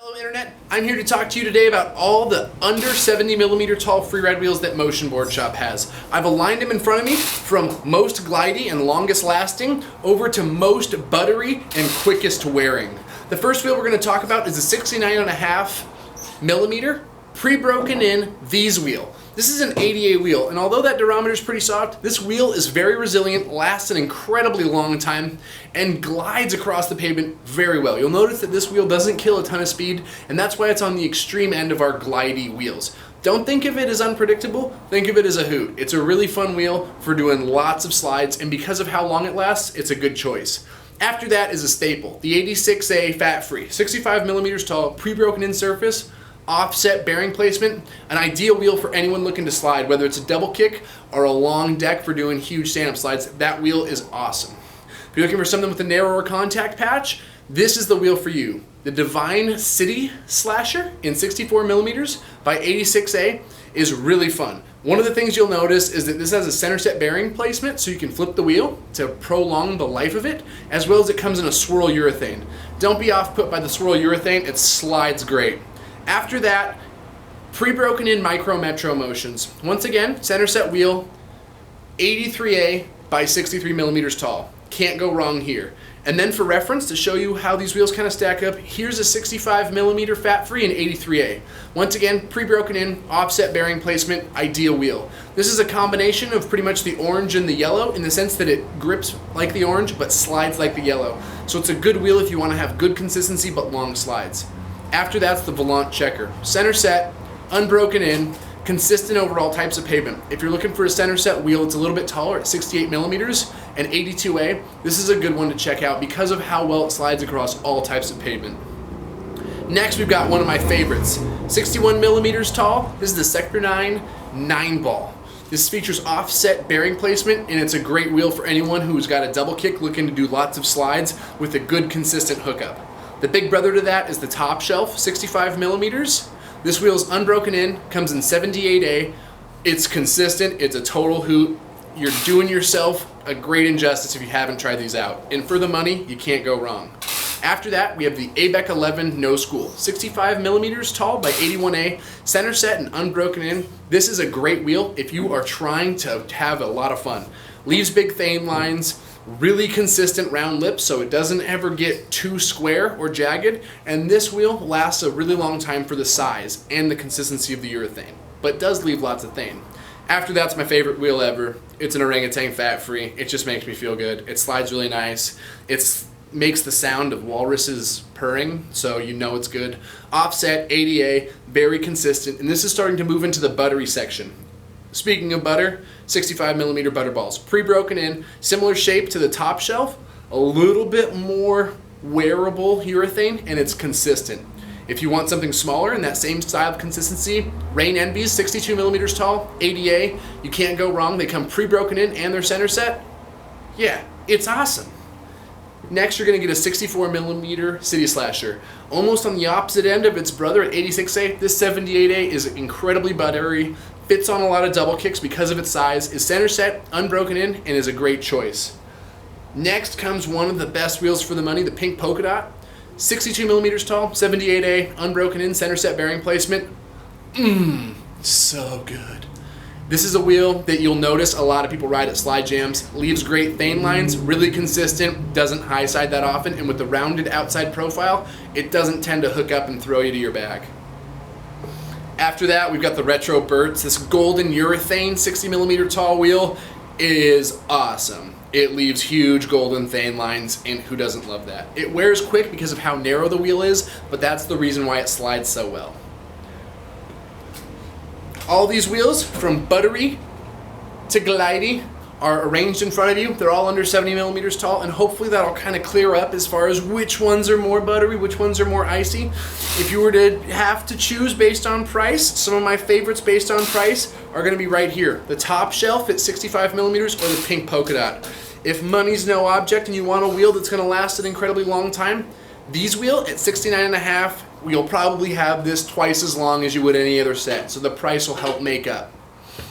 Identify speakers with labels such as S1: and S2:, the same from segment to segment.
S1: Hello Internet, I'm here to talk to you today about all the under 70mm tall Freeride wheels that Motionboardshop has. I've aligned them in front of me from most glidey and longest lasting over to most buttery and quickest wearing. The first wheel we're going to talk about is a 69.5mm pre-broken in V's wheel. This is an ADA wheel, and although that durometer is pretty soft, this wheel is very resilient, lasts an incredibly long time, and glides across the pavement very well. You'll notice that this wheel doesn't kill a ton of speed, and that's why it's on the extreme end of our glidey wheels. Don't think of it as unpredictable, think of it as a hoot. It's a really fun wheel for doing lots of slides, and because of how long it lasts, it's a good choice. After that is a staple, the 86A fat-free, 65mm tall, pre-broken in surface, offset bearing placement, an ideal wheel for anyone looking to slide, whether it's a double kick or a long deck for doing huge stand-up slides. That wheel is awesome. If you're looking for something with a narrower contact patch, this is the wheel for you. The Divine City Slasher in 64mm by 86A is really fun. One of the things you'll notice is that this has a center set bearing placement so you can flip the wheel to prolong the life of it, as well as it comes in a swirl urethane. Don't be off-put by the swirl urethane, it slides great. After that, pre-broken in micro metro motions. Once again, center set wheel, 83A by 63mm tall. Can't go wrong here. And then for reference, to show you how these wheels kind of stack up, here's a 65mm fat-free in 83A. Once again, pre-broken in, offset bearing placement, ideal wheel. This is a combination of pretty much the orange and the yellow in the sense that it grips like the orange but slides like the yellow. So it's a good wheel if you want to have good consistency but long slides. After that's the Volant Checker. Center set, unbroken in, consistent over all types of pavement. If you're looking for a center set wheel, it's a little bit taller at 68mm and 82A. This is a good one to check out because of how well it slides across all types of pavement. Next, we've got one of my favorites, 61mm tall. This is the Sector 9 9-ball. This features offset bearing placement, and it's a great wheel for anyone who's got a double kick looking to do lots of slides with a good consistent hookup. The big brother to that is the Top Shelf, 65mm. This wheel is unbroken in, comes in 78A. It's consistent, it's a total hoot. You're doing yourself a great injustice if you haven't tried these out. And for the money, you can't go wrong. After that, we have the ABEC 11 No School, 65mm tall by 81A, center set and unbroken in. This is a great wheel if you are trying to have a lot of fun. Leaves big thane lines, really consistent round lips so it doesn't ever get too square or jagged, and this wheel lasts a really long time for the size and the consistency of the urethane, but does leave lots of thane. After that's my favorite wheel ever. It's an orangutan fat-free. It just makes me feel good. It slides really nice. It makes the sound of walruses purring, so you know it's good. Offset, ADA, very consistent, and this is starting to move into the buttery section. Speaking of butter, 65mm butter balls. Pre-broken in, similar shape to the Top Shelf, a little bit more wearable urethane, and it's consistent. If you want something smaller in that same style of consistency, Rain Envy's 62mm tall, ADA, you can't go wrong. They come pre-broken in and they're center set. Yeah, it's awesome. Next, you're going to get a 64mm City Slasher. Almost on the opposite end of its brother at 86A, this 78A is incredibly buttery, fits on a lot of double kicks because of its size, is center set, unbroken in, and is a great choice. Next comes one of the best wheels for the money, the pink polka dot. 62mm tall, 78A, unbroken in, center set bearing placement. So good. This is a wheel that you'll notice a lot of people ride at slide jams. Leaves great thane lines, really consistent, doesn't high side that often, and with the rounded outside profile, it doesn't tend to hook up and throw you to your back. After that, we've got the Retro Birds. This golden urethane 60mm tall wheel is awesome. It leaves huge golden thane lines, and who doesn't love that? It wears quick because of how narrow the wheel is, but that's the reason why it slides so well. All these wheels, from buttery to glidey, are arranged in front of you. They're all under 70mm tall, and hopefully that'll kind of clear up as far as which ones are more buttery, which ones are more icy. If you were to have to choose based on price, some of my favorites based on price are going to be right here. The Top Shelf at 65mm or the pink polka dot. If money's no object and you want a wheel that's going to last an incredibly long time, these wheel at 69.5, you'll probably have this twice as long as you would any other set, so the price will help make up.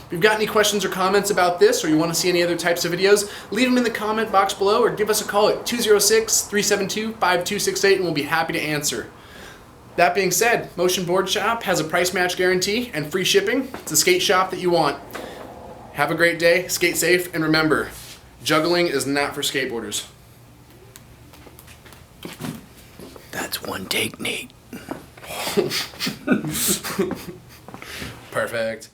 S1: If you've got any questions or comments about this, or you want to see any other types of videos, leave them in the comment box below or give us a call at 206-372-5268 and we'll be happy to answer. That being said, Motionboardshop has a price match guarantee and free shipping. It's a skate shop that you want. Have a great day, skate safe, and remember, juggling is not for skateboarders.
S2: That's one take, Nate.
S1: Perfect.